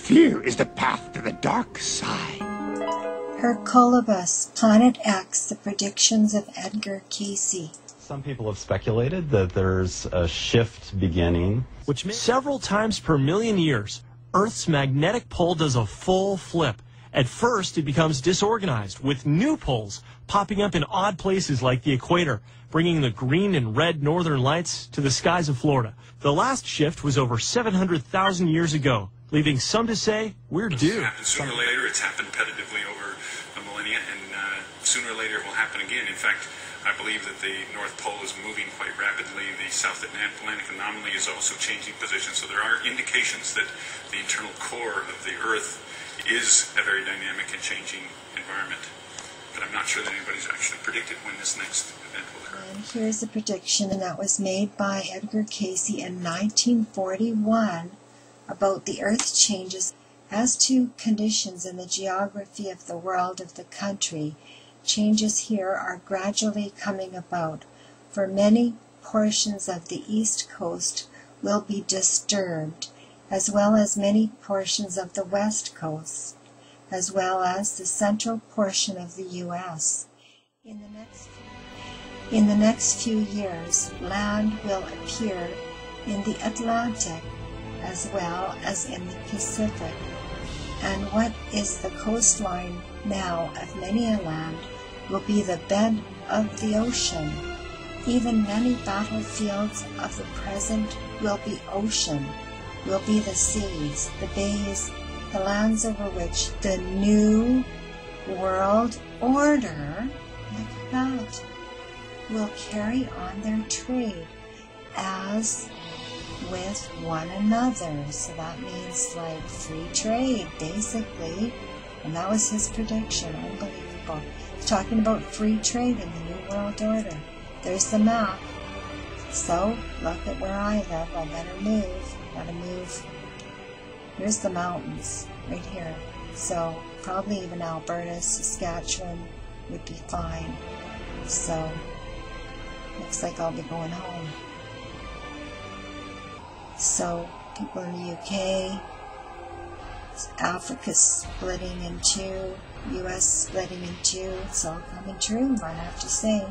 Fear is the path to the dark side. Hercolobus, Planet X, the predictions of Edgar Casey. Some people have speculated that there's a shift beginning, which several times per million years, Earth's magnetic pole does a full flip. At first, it becomes disorganized, with new poles popping up in odd places like the equator, bringing the green and red northern lights to the skies of Florida. The last shift was over 700,000 years ago, leaving some to say we're due. It's happened sooner or later. It's happened repetitively over a millennia, and sooner or later it will happen again. In fact, I believe that the North Pole is moving quite rapidly. The South Atlantic anomaly is also changing position, so there are indications that the internal core of the Earth is a very dynamic and changing environment. But I'm not sure that anybody's actually predicted when this next event will occur. And here's a prediction, and that was made by Edgar Casey in 1941 about the Earth's changes. As to conditions in the geography of the world of the country, changes here are gradually coming about, for many portions of the east coast will be disturbed, as well as many portions of the west coast, as well as the central portion of the U.S. In the next few years, land will appear in the Atlantic as well as in the Pacific, and what is the coastline now of many a land will be the bed of the ocean. Even many battlefields of the present will be ocean, will be the seas, the bays, the lands over which the new world order, like that, will carry on their trade as with one another. So that means like free trade, basically. And that was his prediction. Unbelievable. He's talking about free trade in the New World Order. There's the map. So, look at where I live. I better move. Gotta move. Here's the mountains, right here. So, probably even Alberta, Saskatchewan would be fine. So, looks like I'll be going home. So, people in the UK, Africa's splitting in two, US splitting in two. It's all coming true, I have to say.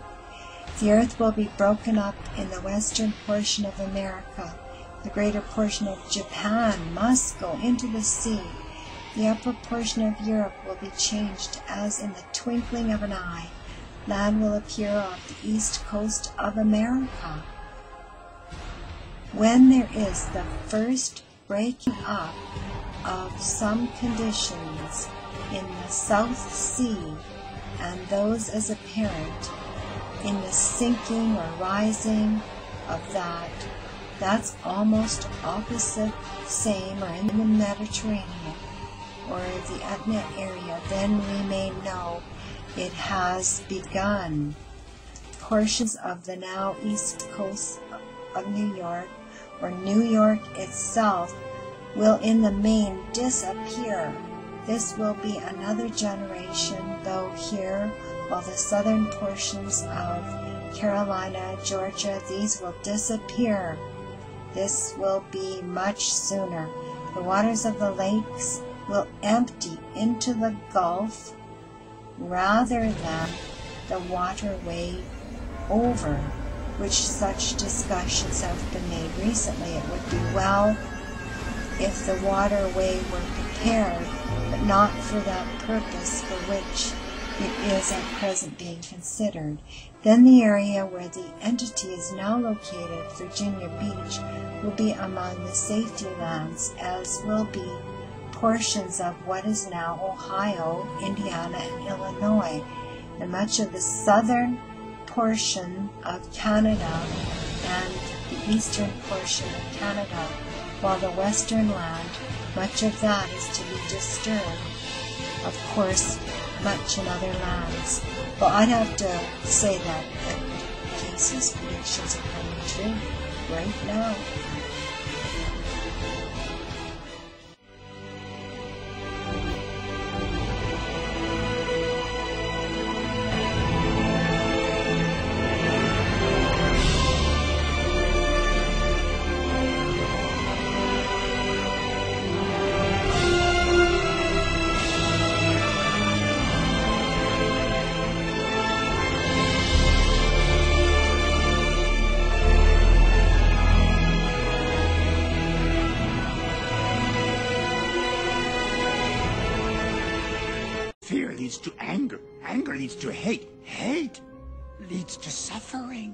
The earth will be broken up in the western portion of America. The greater portion of Japan must go into the sea. The upper portion of Europe will be changed as in the twinkling of an eye. Land will appear off the east coast of America. When there is the first breaking up of some conditions in the South Sea, and those as apparent in the sinking or rising of that's almost opposite, same, or in the Mediterranean or the Etna area, then we may know it has begun. Portions of the now east coast of New York, or New York itself, will in the main disappear. This will be another generation, though here, while the southern portions of Carolina, Georgia, these will disappear. This will be much sooner. The waters of the lakes will empty into the Gulf rather than the waterway over, which such discussions have been made recently. It would be well if the waterway were prepared, but not for that purpose for which it is at present being considered. Then the area where the entity is now located, Virginia Beach, will be among the safety lands, as will be portions of what is now Ohio, Indiana, and Illinois, and much of the southern portion of Canada and the eastern portion of Canada, while the western land, much of that is to be disturbed. Of course, much in other lands. Well, I'd have to say that Casey's predictions are coming true right now. Fear leads to anger. Anger leads to hate. Hate leads to suffering.